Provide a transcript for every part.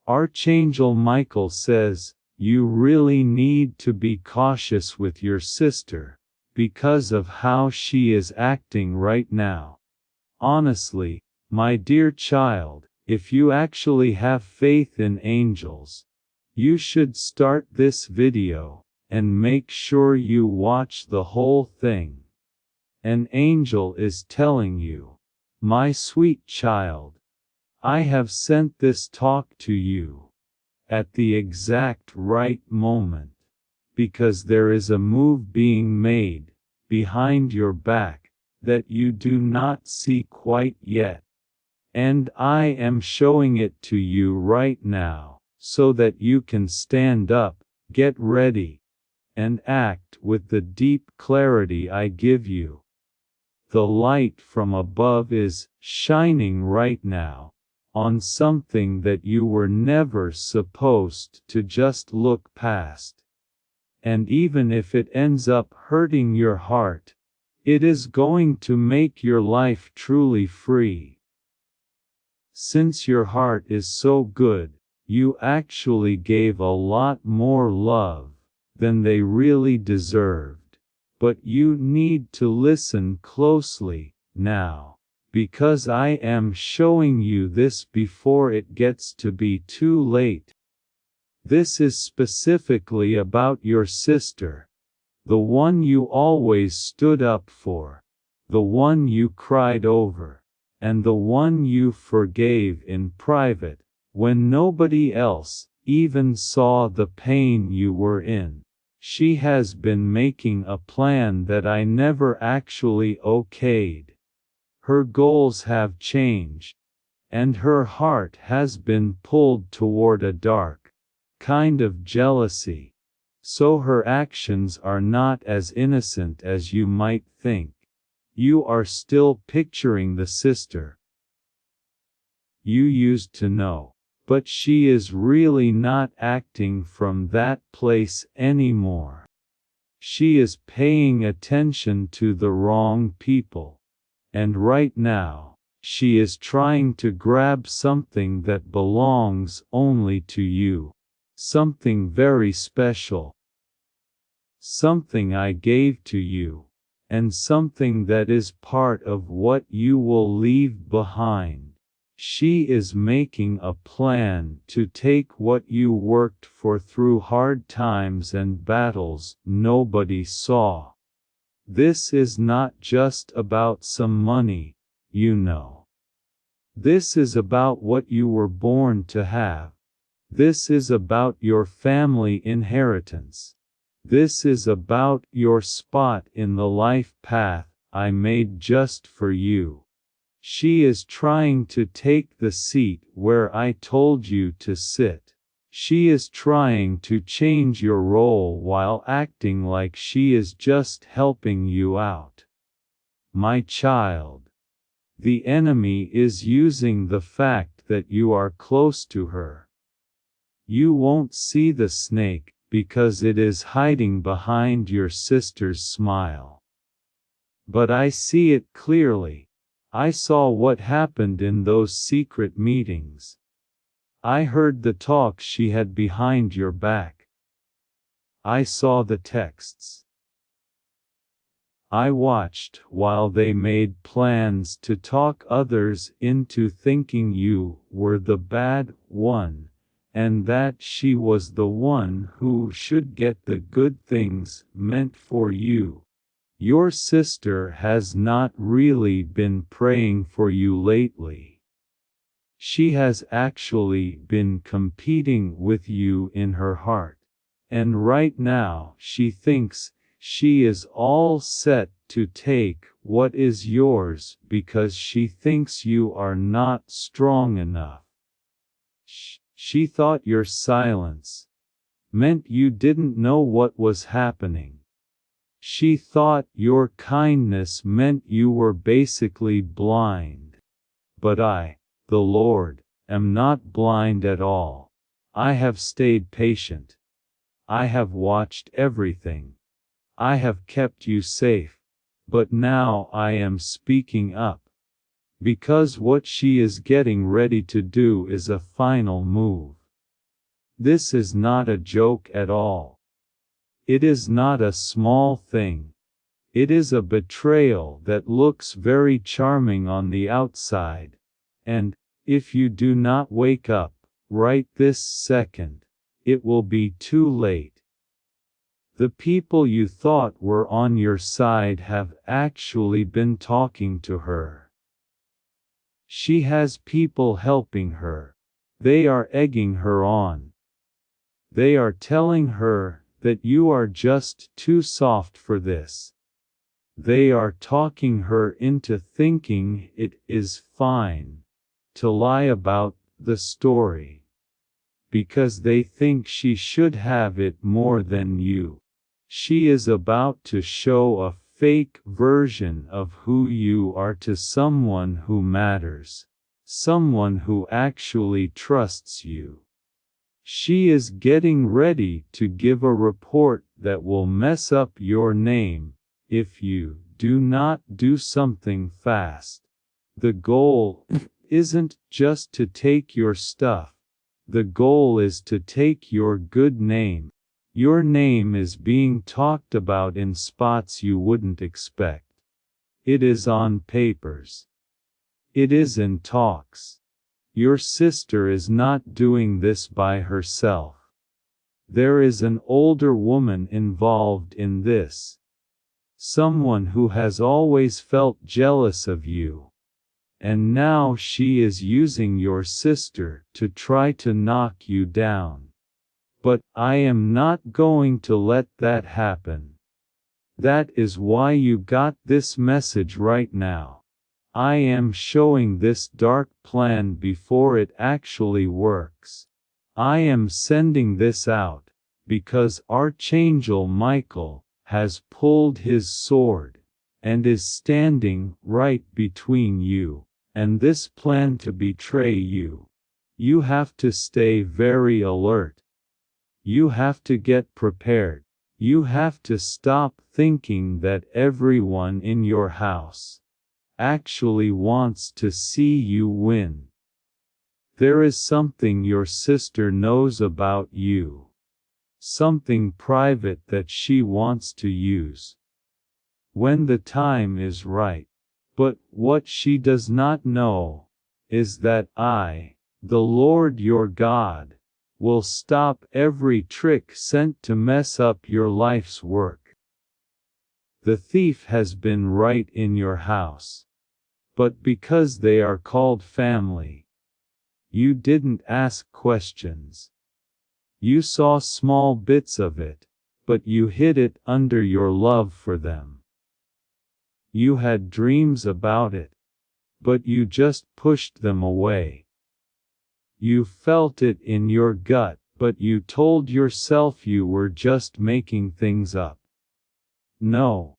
Archangel Michael says, you really need to be cautious with your sister, because of how she is acting right now. Honestly, my dear child, if you actually have faith in angels, you should start this video, and make sure you watch the whole thing. An angel is telling you, my sweet child, I have sent this talk to you at the exact right moment, because there is a move being made behind your back that you do not see quite yet. And I am showing it to you right now, so that you can stand up, get ready, and act with the deep clarity I give you. The light from above is shining right now on something that you were never supposed to just look past. And even if it ends up hurting your heart, it is going to make your life truly free. Since your heart is so good, you actually gave a lot more love than they really deserved. But you need to listen closely now, because I am showing you this before it gets to be too late. This is specifically about your sister, the one you always stood up for, the one you cried over, and the one you forgave in private, when nobody else even saw the pain you were in. She has been making a plan that I never actually okayed. Her goals have changed, and her heart has been pulled toward a dark kind of jealousy, so her actions are not as innocent as you might think. You are still picturing the sister you used to know, but she is really not acting from that place anymore. She is paying attention to the wrong people, and right now, she is trying to grab something that belongs only to you, something very special, something I gave to you, and something that is part of what you will leave behind. She is making a plan to take what you worked for through hard times and battles nobody saw. This is not just about some money, you know. This is about what you were born to have. This is about your family inheritance. This is about your spot in the life path I made just for you. She is trying to take the seat where I told you to sit. She is trying to change your role while acting like she is just helping you out. My child, the enemy is using the fact that you are close to her. You won't see the snake because it is hiding behind your sister's smile. But I see it clearly. I saw what happened in those secret meetings. I heard the talk she had behind your back. I saw the texts. I watched while they made plans to talk others into thinking you were the bad one, and that she was the one who should get the good things meant for you. Your sister has not really been praying for you lately. She has actually been competing with you in her heart, and right now she thinks she is all set to take what is yours because she thinks you are not strong enough. She thought your silence meant you didn't know what was happening. She thought your kindness meant you were basically blind. But I, the Lord, am not blind at all. I have stayed patient. I have watched everything. I have kept you safe. But now I am speaking up. Because what she is getting ready to do is a final move. This is not a joke at all. It is not a small thing. It is a betrayal that looks very charming on the outside, and, if you do not wake up, right this second, it will be too late. The people you thought were on your side have actually been talking to her. She has people helping her. They are egging her on. They are telling her that you are just too soft for this. They are talking her into thinking it is fine to lie about the story, because they think she should have it more than you. She is about to show a fake version of who you are to someone who matters, someone who actually trusts you. She is getting ready to give a report that will mess up your name if you do not do something fast. The goal isn't just to take your stuff. The goal is to take your good name. Your name is being talked about in spots you wouldn't expect. It is on papers. It is in talks. Your sister is not doing this by herself. There is an older woman involved in this. Someone who has always felt jealous of you. And now she is using your sister to try to knock you down. But I am not going to let that happen. That is why you got this message right now. I am showing this dark plan before it actually works. I am sending this out, because Archangel Michael has pulled his sword, and is standing right between you, and this plan to betray you. You have to stay very alert. You have to get prepared. You have to stop thinking that everyone in your house actually wants to see you win. There is something your sister knows about you. Something private that she wants to use when the time is right. But what she does not know is that I, the Lord your God, will stop every trick sent to mess up your life's work. The thief has been right in your house. But because they are called family, you didn't ask questions. You saw small bits of it, but you hid it under your love for them. You had dreams about it, but you just pushed them away. You felt it in your gut, but you told yourself you were just making things up. No,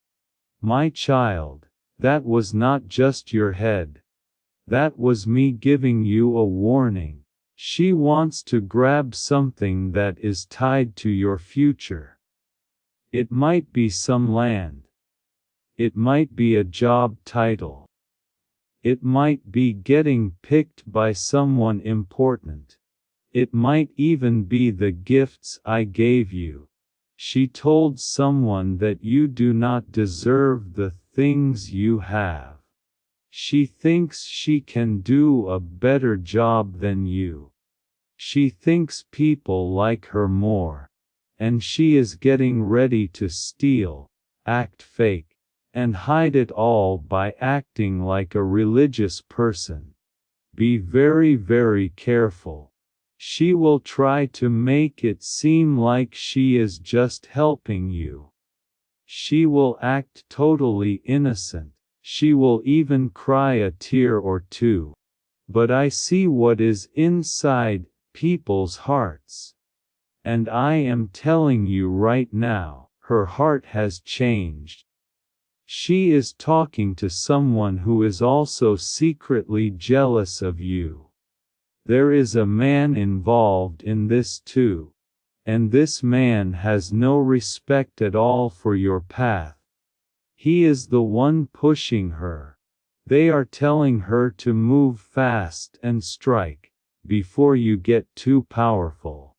my child, that was not just your head. That was me giving you a warning. She wants to grab something that is tied to your future. It might be some land. It might be a job title. It might be getting picked by someone important. It might even be the gifts I gave you. She told someone that you do not deserve the things you have. She thinks she can do a better job than you. She thinks people like her more. And she is getting ready to steal, act fake, and hide it all by acting like a religious person. Be very, very careful. She will try to make it seem like she is just helping you. She will act totally innocent. She will even cry a tear or two. But I see what is inside people's hearts. And I am telling you right now, her heart has changed. She is talking to someone who is also secretly jealous of you. There is a man involved in this too. And this man has no respect at all for your path. He is the one pushing her. They are telling her to move fast and strike, before you get too powerful.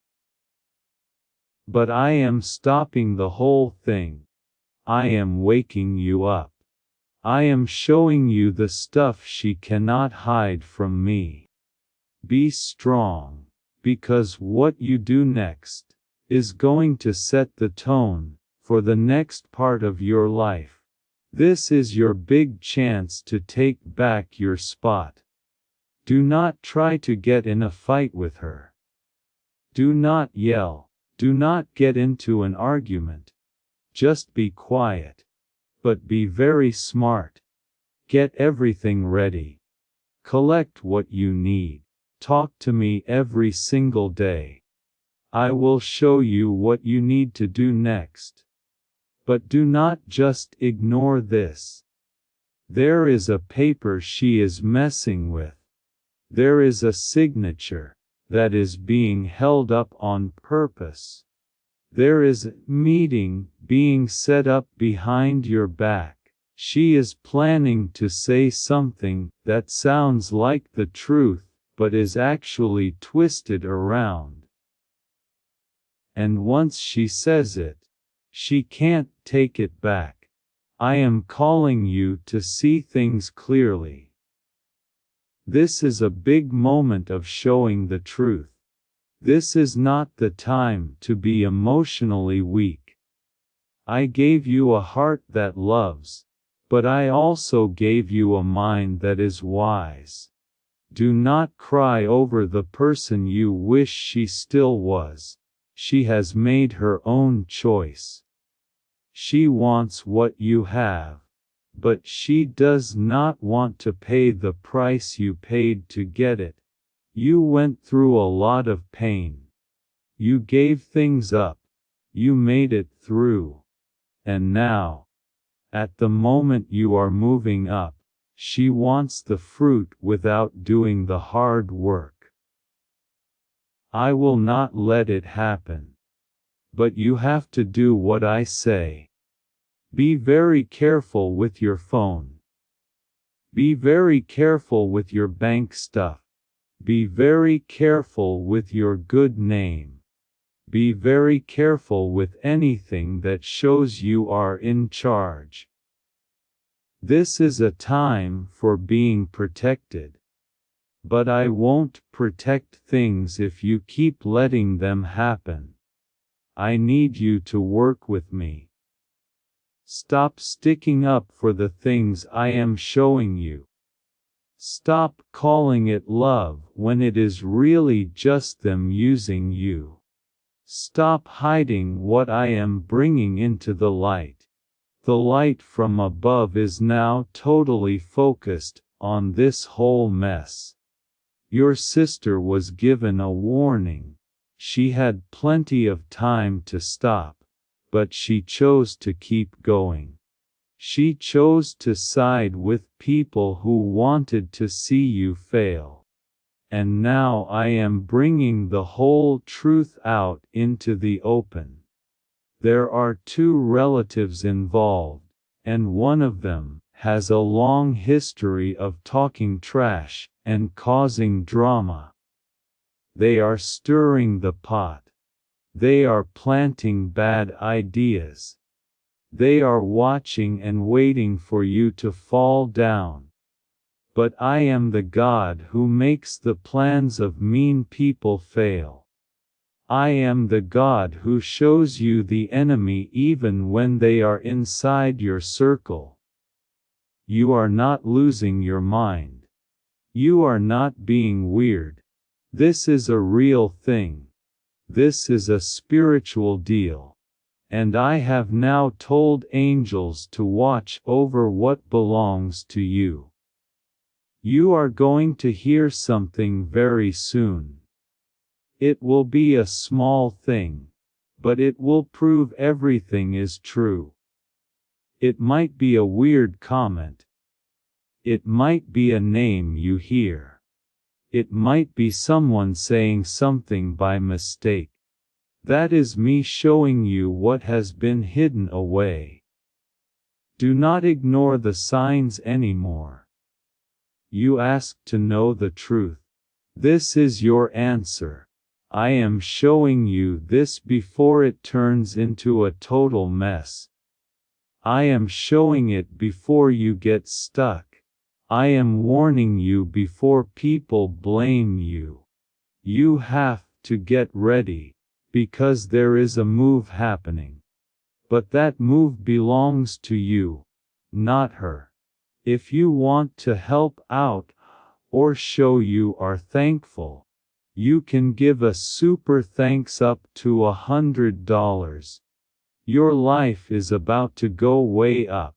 But I am stopping the whole thing. I am waking you up. I am showing you the stuff she cannot hide from me. Be strong, because what you do next is going to set the tone for the next part of your life. This is your big chance to take back your spot. Do not try to get in a fight with her. Do not yell. Do not get into an argument. Just be quiet. But be very smart. Get everything ready. Collect what you need. Talk to me every single day. I will show you what you need to do next. But do not just ignore this. There is a paper she is messing with. There is a signature that is being held up on purpose. There is a meeting being set up behind your back. She is planning to say something that sounds like the truth, but is actually twisted around. And once she says it, she can't take it back. I am calling you to see things clearly. This is a big moment of showing the truth. This is not the time to be emotionally weak. I gave you a heart that loves, but I also gave you a mind that is wise. Do not cry over the person you wish she still was. She has made her own choice. She wants what you have. But she does not want to pay the price you paid to get it. You went through a lot of pain. You gave things up. You made it through. And now, at the moment you are moving up, she wants the fruit without doing the hard work. I will not let it happen. But you have to do what I say. Be very careful with your phone. Be very careful with your bank stuff. Be very careful with your good name. Be very careful with anything that shows you are in charge. This is a time for being protected. But I won't protect things if you keep letting them happen. I need you to work with me. Stop sticking up for the things I am showing you. Stop calling it love when it is really just them using you. Stop hiding what I am bringing into the light. The light from above is now totally focused on this whole mess. Your sister was given a warning. She had plenty of time to stop. But she chose to keep going. She chose to side with people who wanted to see you fail. And now I am bringing the whole truth out into the open. There are 2 relatives involved, and one of them has a long history of talking trash and causing drama. They are stirring the pot. They are planting bad ideas. They are watching and waiting for you to fall down. But I am the God who makes the plans of mean people fail. I am the God who shows you the enemy even when they are inside your circle. You are not losing your mind. You are not being weird. This is a real thing. This is a spiritual deal. And I have now told angels to watch over what belongs to you. You are going to hear something very soon. It will be a small thing, but it will prove everything is true. It might be a weird comment. It might be a name you hear. It might be someone saying something by mistake. That is me showing you what has been hidden away. Do not ignore the signs anymore. You asked to know the truth. This is your answer. I am showing you this before it turns into a total mess. I am showing it before you get stuck. I am warning you before people blame you. You have to get ready, because there is a move happening. But that move belongs to you, not her. If you want to help out, or show you are thankful, you can give a super thanks up to $100. Your life is about to go way up.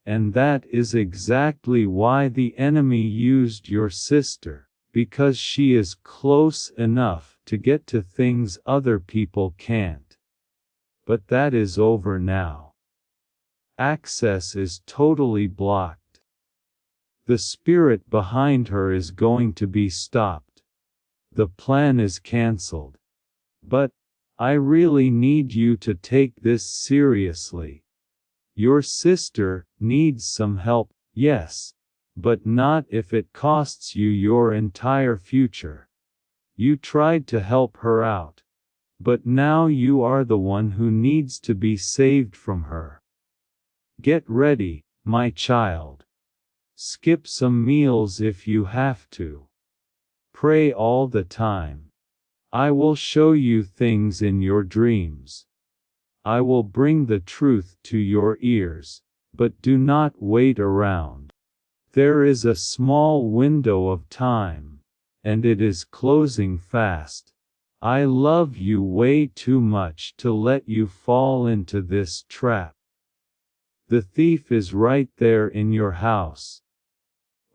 And that is exactly why the enemy used your sister, because she is close enough to get to things other people can't. But that is over now. Access is totally blocked. The spirit behind her is going to be stopped. The plan is cancelled. But I really need you to take this seriously. Your sister needs some help, yes, but not if it costs you your entire future. You tried to help her out, but now you are the one who needs to be saved from her. Get ready, my child. Skip some meals if you have to. Pray all the time. I will show you things in your dreams. I will bring the truth to your ears, but do not wait around. There is a small window of time, and it is closing fast. I love you way too much to let you fall into this trap. The thief is right there in your house.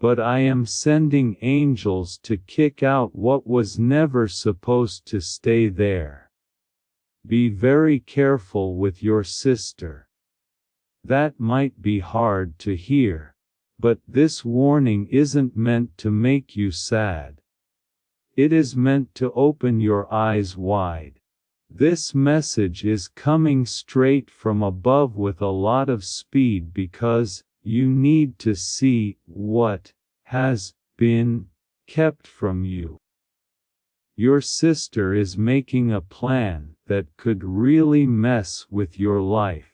But I am sending angels to kick out what was never supposed to stay there. Be very careful with your sister. That might be hard to hear, but this warning isn't meant to make you sad. It is meant to open your eyes wide. This message is coming straight from above with a lot of speed because you need to see what has been kept from you. Your sister is making a plan that could really mess with your life.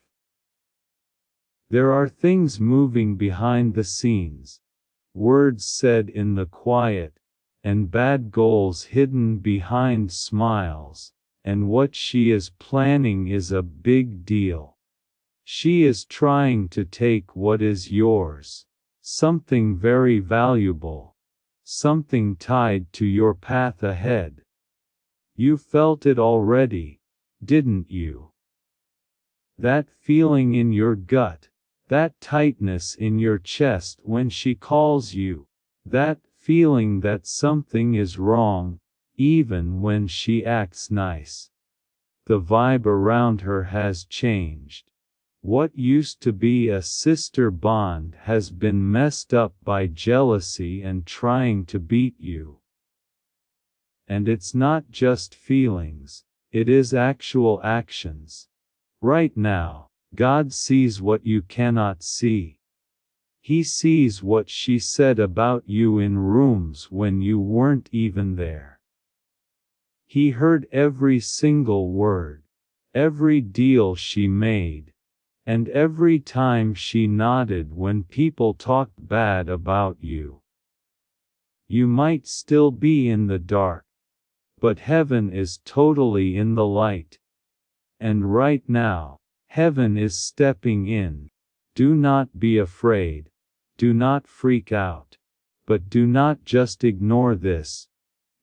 There are things moving behind the scenes, words said in the quiet, and bad goals hidden behind smiles, and what she is planning is a big deal. She is trying to take what is yours, something very valuable, something tied to your path ahead. You felt it already, didn't you? That feeling in your gut, that tightness in your chest when she calls you, that feeling that something is wrong, even when she acts nice. The vibe around her has changed. What used to be a sister bond has been messed up by jealousy and trying to beat you. And it's not just feelings, it is actual actions. Right now, God sees what you cannot see. He sees what she said about you in rooms when you weren't even there. He heard every single word, every deal she made, and every time she nodded when people talked bad about you. You might still be in the dark, but heaven is totally in the light. And right now, heaven is stepping in. Do not be afraid. Do not freak out. But do not just ignore this.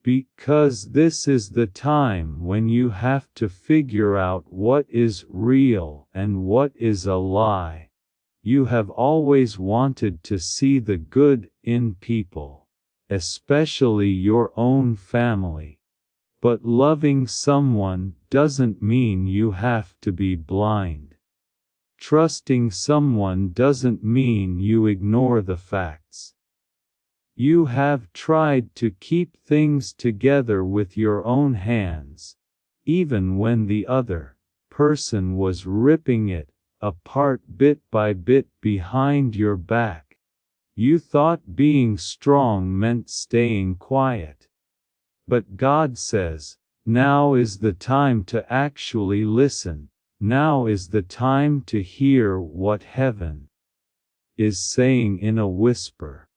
Because this is the time when you have to figure out what is real and what is a lie. You have always wanted to see the good in people, especially your own family. But loving someone doesn't mean you have to be blind. Trusting someone doesn't mean you ignore the facts. You have tried to keep things together with your own hands, even when the other person was ripping it apart bit by bit behind your back. You thought being strong meant staying quiet. But God says, Now is the time to actually listen. Now is the time to hear what heaven is saying in a whisper.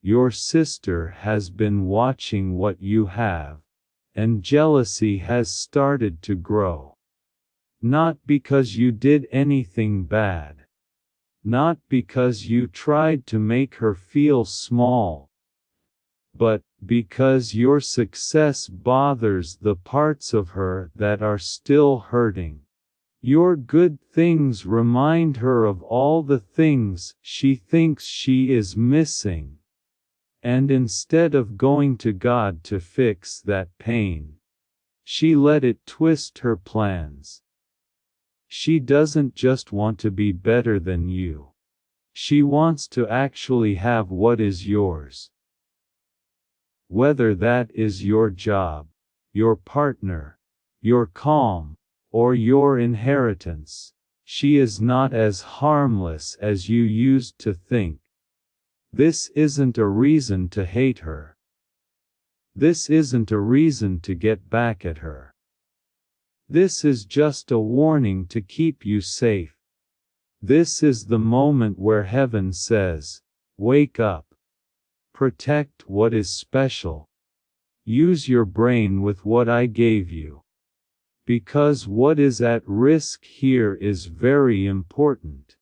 Your sister has been watching what you have, and jealousy has started to grow. Not because you did anything bad. Not because you tried to make her feel small. But because your success bothers the parts of her that are still hurting. Your good things remind her of all the things she thinks she is missing. And instead of going to God to fix that pain, she let it twist her plans. She doesn't just want to be better than you. She wants to actually have what is yours. Whether that is your job, your partner, your calm, or your inheritance, she is not as harmless as you used to think. This isn't a reason to hate her. This isn't a reason to get back at her. This is just a warning to keep you safe. This is the moment where heaven says, wake up. Protect what is special. Use your brain with what I gave you. Because what is at risk here is very important.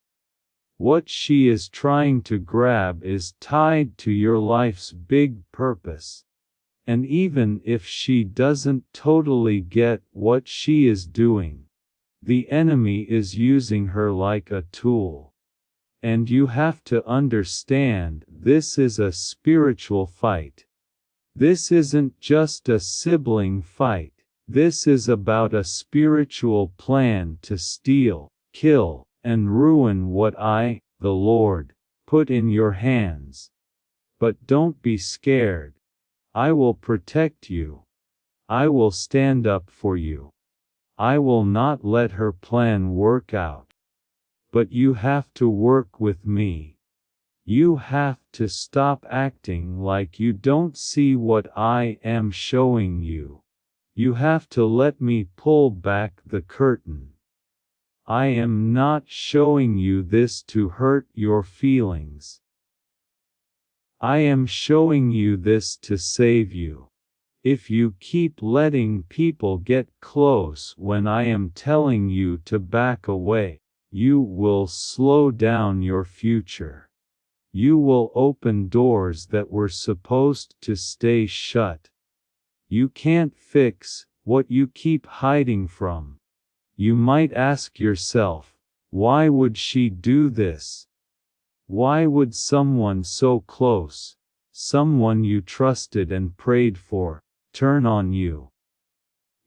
What she is trying to grab is tied to your life's big purpose. And even if she doesn't totally get what she is doing, the enemy is using her like a tool. And you have to understand this is a spiritual fight. This isn't just a sibling fight. This is about a spiritual plan to steal, kill, and ruin what I, the Lord, put in your hands. But don't be scared. I will protect you. I will stand up for you. I will not let her plan work out. But you have to work with me. You have to stop acting like you don't see what I am showing you. You have to let me pull back the curtain. I am not showing you this to hurt your feelings. I am showing you this to save you. If you keep letting people get close when I am telling you to back away, you will slow down your future. You will open doors that were supposed to stay shut. You can't fix what you keep hiding from. You might ask yourself, why would she do this? Why would someone so close, someone you trusted and prayed for, turn on you?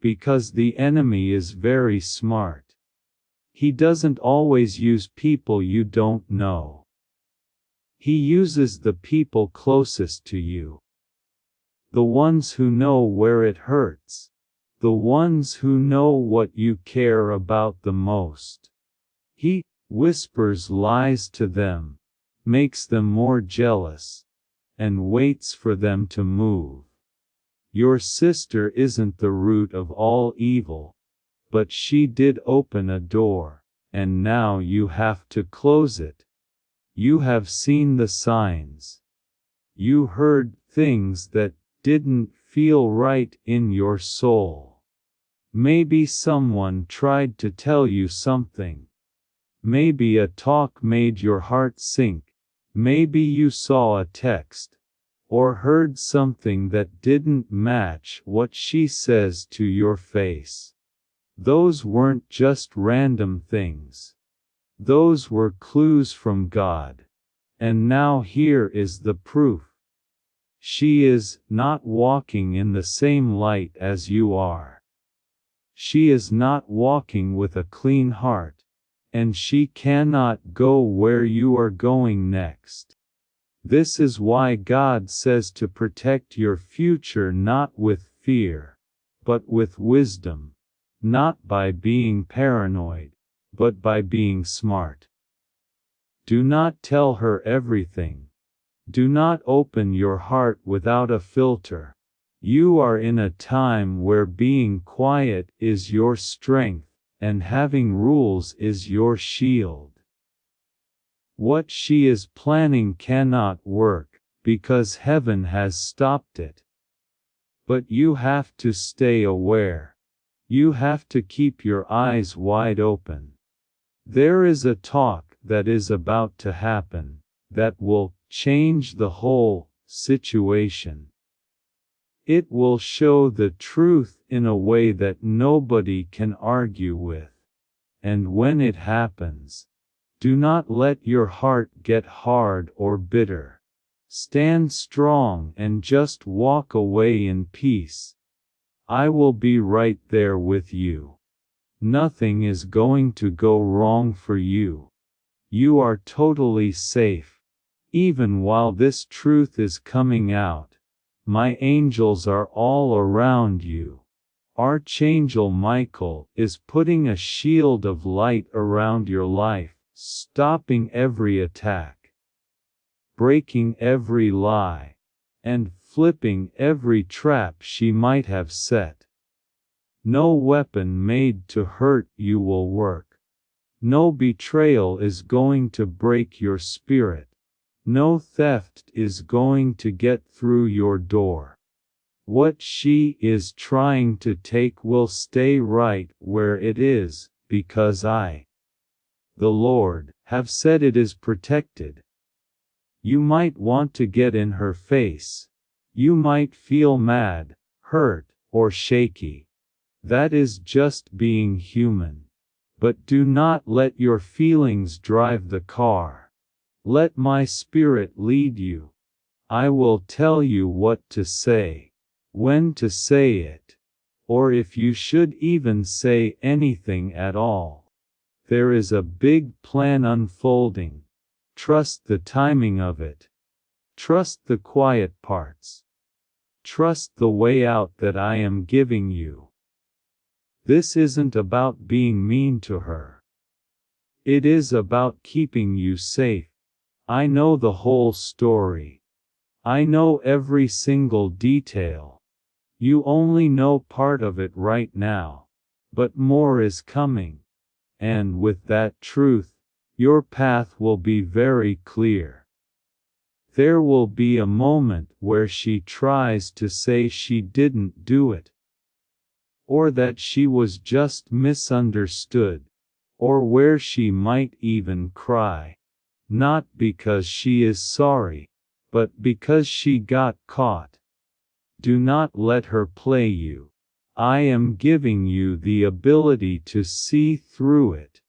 Because the enemy is very smart. He doesn't always use people you don't know. He uses the people closest to you. The ones who know where it hurts. The ones who know what you care about the most. He whispers lies to them, makes them more jealous, and waits for them to move. Your sister isn't the root of all evil, but she did open a door, and now you have to close it. You have seen the signs. You heard things that didn't feel right in your soul. Maybe someone tried to tell you something. Maybe a talk made your heart sink. Maybe you saw a text, or heard something that didn't match what she says to your face. Those weren't just random things. Those were clues from God. And now here is the proof. She is not walking in the same light as you are. She is not walking with a clean heart, and she cannot go where you are going next. This is why God says to protect your future not with fear, but with wisdom, not by being paranoid, but by being smart. Do not tell her everything. Do not open your heart without a filter. You are in a time where being quiet is your strength, and having rules is your shield. What she is planning cannot work, because heaven has stopped it. But you have to stay aware. You have to keep your eyes wide open. There is a talk that is about to happen, that will change the whole situation. It will show the truth in a way that nobody can argue with. And when it happens, do not let your heart get hard or bitter. Stand strong and just walk away in peace. I will be right there with you. Nothing is going to go wrong for you. You are totally safe. Even while this truth is coming out, my angels are all around you. Archangel Michael is putting a shield of light around your life, stopping every attack, breaking every lie, and flipping every trap she might have set. No weapon made to hurt you will work. No betrayal is going to break your spirit. No theft is going to get through your door. What she is trying to take will stay right where it is, because I, the Lord, have said it is protected. You might want to get in her face. You might feel mad, hurt, or shaky. That is just being human. But do not let your feelings drive the car. Let my spirit lead you. I will tell you what to say, when to say it, or if you should even say anything at all. There is a big plan unfolding. Trust the timing of it. Trust the quiet parts. Trust the way out that I am giving you. This isn't about being mean to her. It is about keeping you safe. I know the whole story. I know every single detail. You only know part of it right now, but more is coming. And with that truth, your path will be very clear. There will be a moment where she tries to say she didn't do it, or that she was just misunderstood, or where she might even cry. Not because she is sorry, but because she got caught. Do not let her play you. I am giving you the ability to see through it.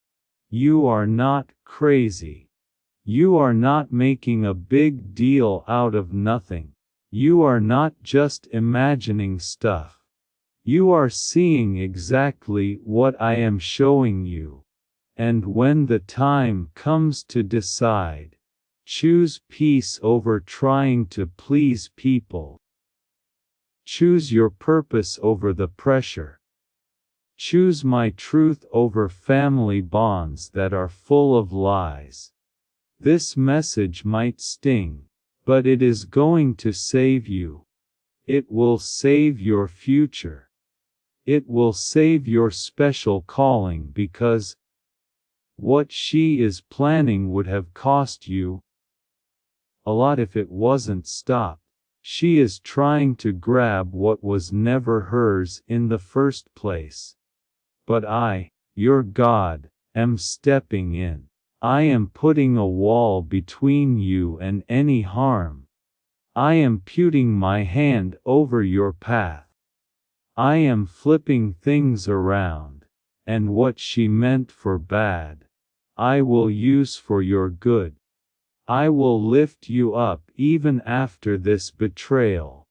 You are not crazy. You are not making a big deal out of nothing. You are not just imagining stuff. You are seeing exactly what I am showing you. And when the time comes to decide, choose peace over trying to please people. Choose your purpose over the pressure. Choose my truth over family bonds that are full of lies. This message might sting, but it is going to save you. It will save your future. It will save your special calling, because what she is planning would have cost you a lot if it wasn't stopped. She is trying to grab what was never hers in the first place. But I, your God, am stepping in. I am putting a wall between you and any harm. I am putting my hand over your path. I am flipping things around, and what she meant for bad, I will use for your good. I will lift you up even after this betrayal.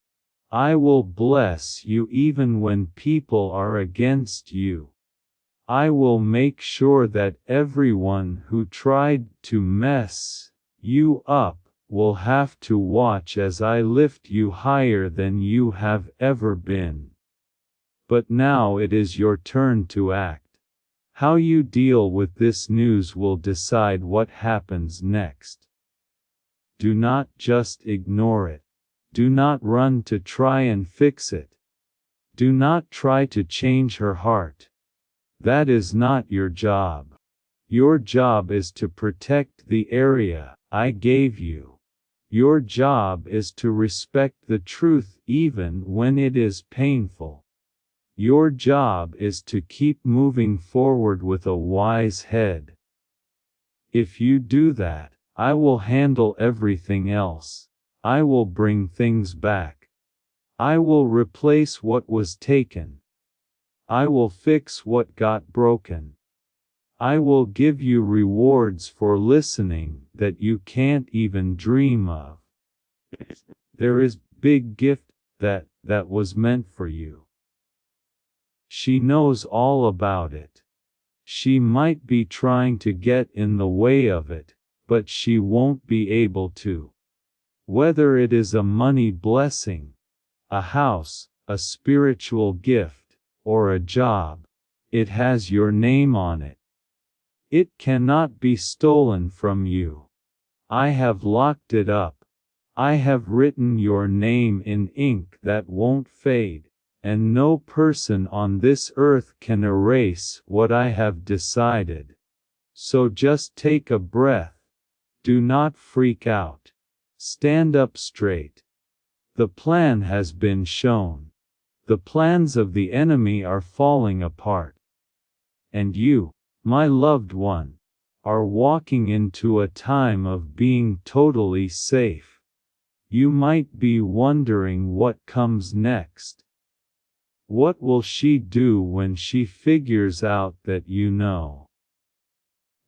I will bless you even when people are against you. I will make sure that everyone who tried to mess you up will have to watch as I lift you higher than you have ever been. But now it is your turn to act. How you deal with this news will decide what happens next. Do not just ignore it. Do not run to try and fix it. Do not try to change her heart. That is not your job. Your job is to protect the area I gave you. Your job is to respect the truth even when it is painful. Your job is to keep moving forward with a wise head. If you do that, I will handle everything else. I will bring things back. I will replace what was taken. I will fix what got broken. I will give you rewards for listening that you can't even dream of. There is big gift that was meant for you. She knows all about it. She might be trying to get in the way of it, but she won't be able to. Whether it is a money blessing, a house, a spiritual gift, or a job, it has your name on it. It cannot be stolen from you. I have locked it up. I have written your name in ink that won't fade, and no person on this earth can erase what I have decided. So just take a breath. Do not freak out. Stand up straight. The plan has been shown. The plans of the enemy are falling apart. And you, my loved one, are walking into a time of being totally safe. You might be wondering what comes next. What will she do when she figures out that you know?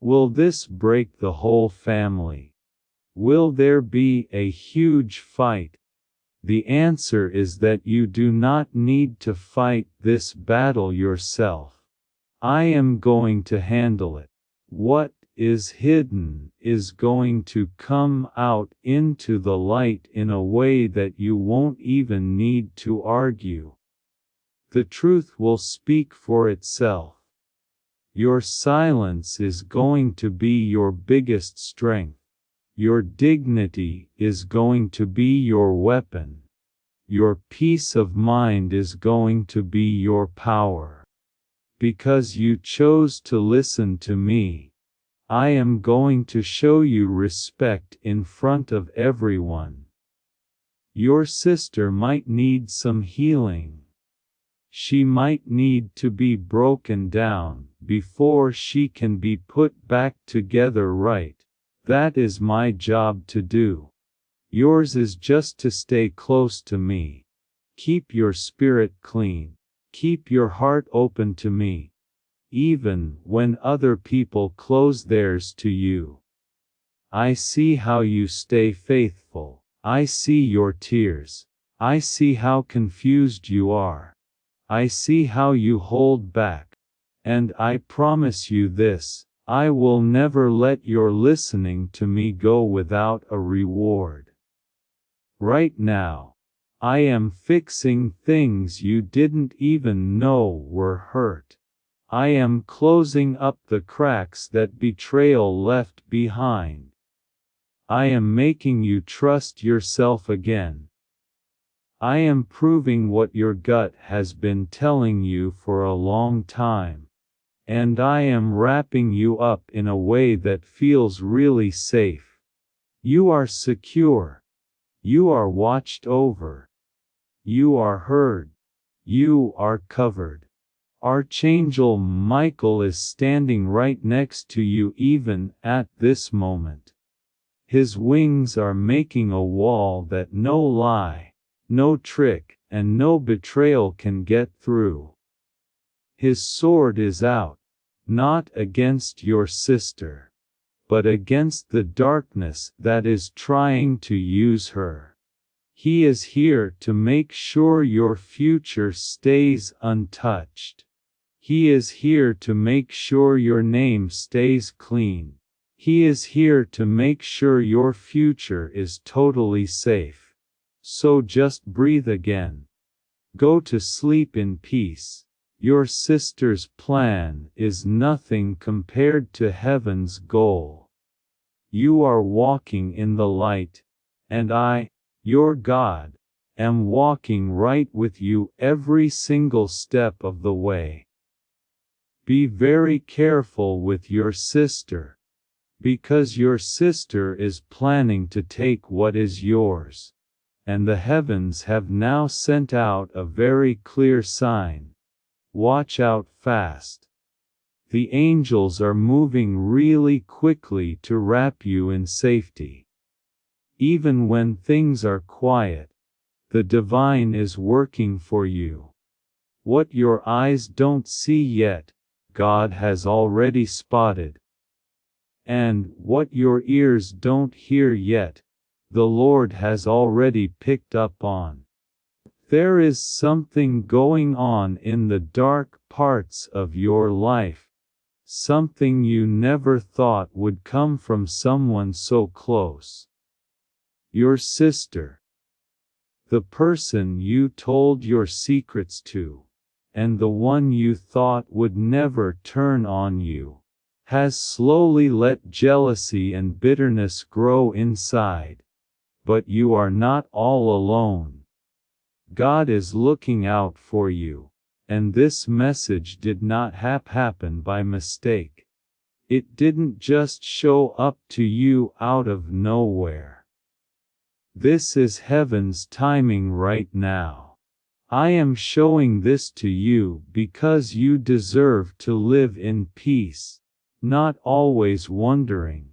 Will this break the whole family? Will there be a huge fight? The answer is that you do not need to fight this battle yourself. I am going to handle it. What is hidden is going to come out into the light in a way that you won't even need to argue. The truth will speak for itself. Your silence is going to be your biggest strength. Your dignity is going to be your weapon. Your peace of mind is going to be your power. Because you chose to listen to me, I am going to show you respect in front of everyone. Your sister might need some healing. She might need to be broken down before she can be put back together right. That is my job to do. Yours is just to stay close to me. Keep your spirit clean. Keep your heart open to me. Even when other people close theirs to you. I see how you stay faithful. I see your tears. I see how confused you are. I see how you hold back. And I promise you this, I will never let your listening to me go without a reward. Right now, I am fixing things you didn't even know were hurt. I am closing up the cracks that betrayal left behind. I am making you trust yourself again. I am proving what your gut has been telling you for a long time. And I am wrapping you up in a way that feels really safe. You are secure. You are watched over. You are heard. You are covered. Archangel Michael is standing right next to you even at this moment. His wings are making a wall that no lie, no trick, and no betrayal can get through. His sword is out, not against your sister, but against the darkness that is trying to use her. He is here to make sure your future stays untouched. He is here to make sure your name stays clean. He is here to make sure your future is totally safe. So just breathe again. Go to sleep in peace. Your sister's plan is nothing compared to heaven's goal. You are walking in the light, and I, your God, am walking right with you every single step of the way. Be very careful with your sister, because your sister is planning to take what is yours, and the heavens have now sent out a very clear sign. Watch out fast. The angels are moving really quickly to wrap you in safety. Even when things are quiet, the divine is working for you. What your eyes don't see yet, God has already spotted. And what your ears don't hear yet, the Lord has already picked up on. There is something going on in the dark parts of your life, something you never thought would come from someone so close. Your sister. The person you told your secrets to, and the one you thought would never turn on you, has slowly let jealousy and bitterness grow inside. But you are not all alone. God is looking out for you, and this message did not happen by mistake. It didn't just show up to you out of nowhere. This is heaven's timing right now. I am showing this to you because you deserve to live in peace, not always wondering.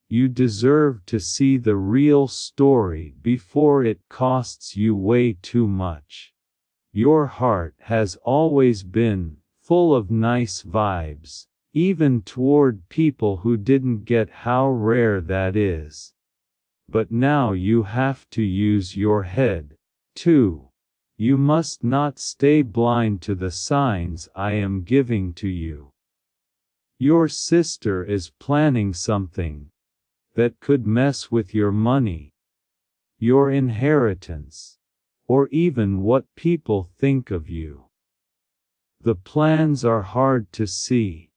You deserve to see the real story before it costs you way too much. Your heart has always been full of nice vibes, even toward people who didn't get how rare that is. But now you have to use your head, too. You must not stay blind to the signs I am giving to you. Your sister is planning something that could mess with your money, your inheritance, or even what people think of you. The plans are hard to see.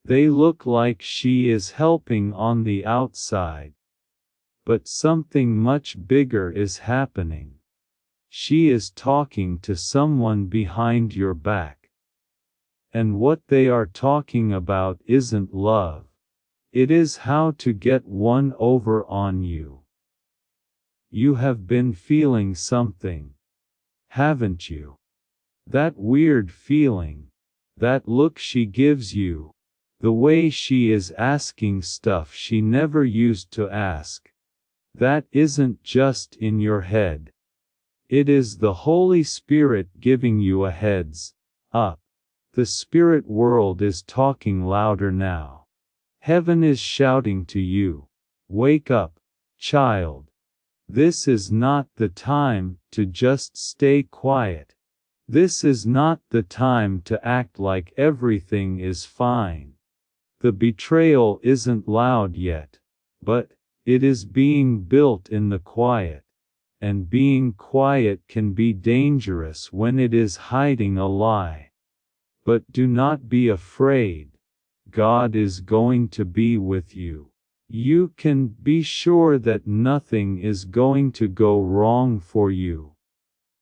They look like she is helping on the outside. But something much bigger is happening. She is talking to someone behind your back. And what they are talking about isn't love. It is how to get one over on you. You have been feeling something, haven't you? That weird feeling, that look she gives you, the way she is asking stuff she never used to ask. That isn't just in your head. It is the Holy Spirit giving you a heads up. The spirit world is talking louder now. Heaven is shouting to you, wake up, child. This is not the time to just stay quiet. This is not the time to act like everything is fine. The betrayal isn't loud yet, but it is being built in the quiet. And being quiet can be dangerous when it is hiding a lie. But do not be afraid. God is going to be with you. You can be sure that nothing is going to go wrong for you.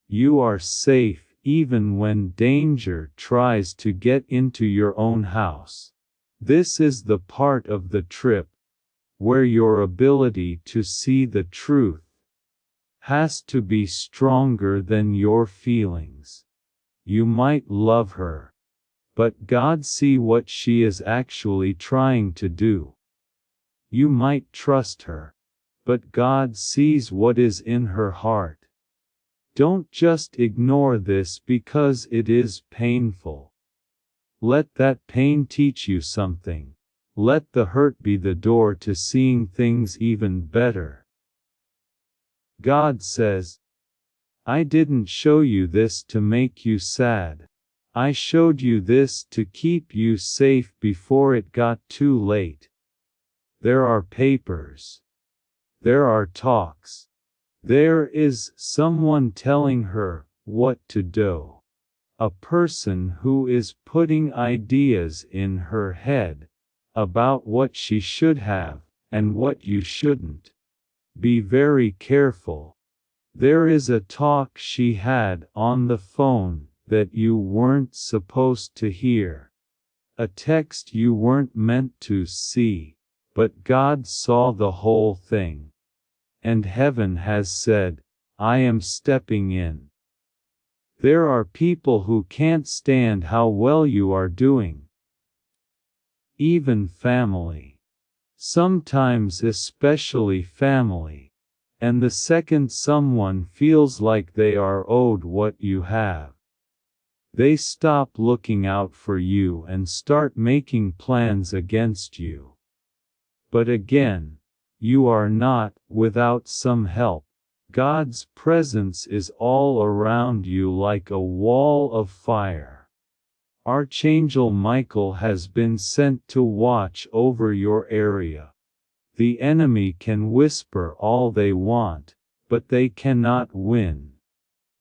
You are safe even when danger tries to get into your own house. This is the part of the trip where your ability to see the truth has to be stronger than your feelings. You might love her, but God see what she is actually trying to do. You might trust her, but God sees what is in her heart. Don't just ignore this because it is painful. Let that pain teach you something. Let the hurt be the door to seeing things even better. God says, I didn't show you this to make you sad. I showed you this to keep you safe before it got too late. There are papers. There are talks. There is someone telling her what to do. A person who is putting ideas in her head about what she should have and what you shouldn't. Be very careful. There is a talk she had on the phone that you weren't supposed to hear. A text you weren't meant to see, but God saw the whole thing. And heaven has said, I am stepping in. There are people who can't stand how well you are doing. Even family. Sometimes especially family. And the second someone feels like they are owed what you have, they stop looking out for you and start making plans against you. But again, you are not without some help. God's presence is all around you like a wall of fire. Archangel Michael has been sent to watch over your area. The enemy can whisper all they want, but they cannot win.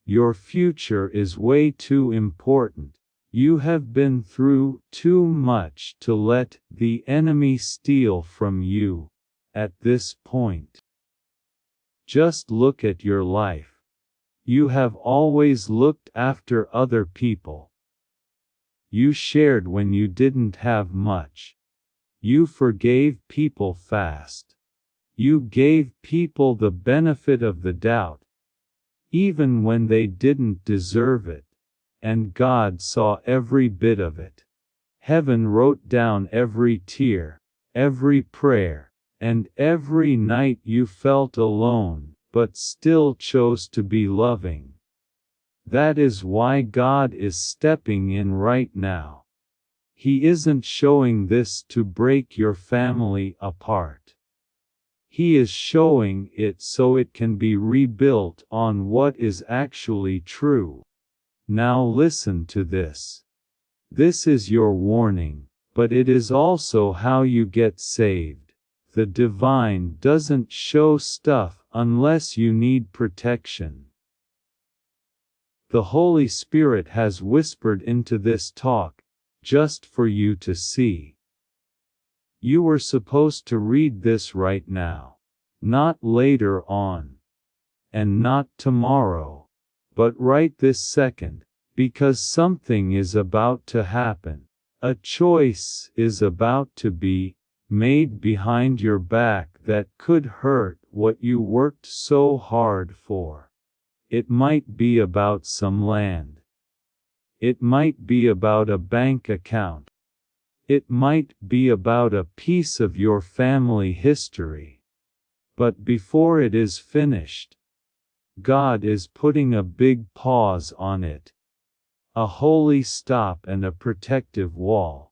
Your future is way too important. You have been through too much to let the enemy steal from you at this point. Just look at your life. You have always looked after other people. You shared when you didn't have much. You forgave people fast. You gave people the benefit of the doubt, even when they didn't deserve it, and God saw every bit of it. Heaven wrote down every tear, every prayer, and every night you felt alone, but still chose to be loving. That is why God is stepping in right now. He isn't showing this to break your family apart. He is showing it so it can be rebuilt on what is actually true. Now listen to this. This is your warning, but it is also how you get saved. The divine doesn't show stuff unless you need protection. The Holy Spirit has whispered into this talk, just for you to see. You were supposed to read this right now. Not later on. And not tomorrow. But right this second, because something is about to happen. A choice is about to be made behind your back that could hurt what you worked so hard for. It might be about some land. It might be about a bank account. It might be about a piece of your family history. But before it is finished, God is putting a big pause on it. A holy stop and a protective wall.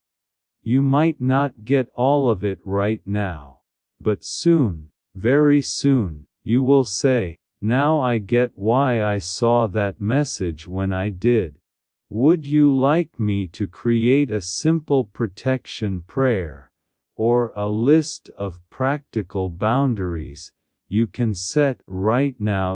You might not get all of it right now, but soon, very soon, you will say, now I get why I saw that message when I did. Would you like me to create a simple protection prayer, or a list of practical boundaries you can set right now?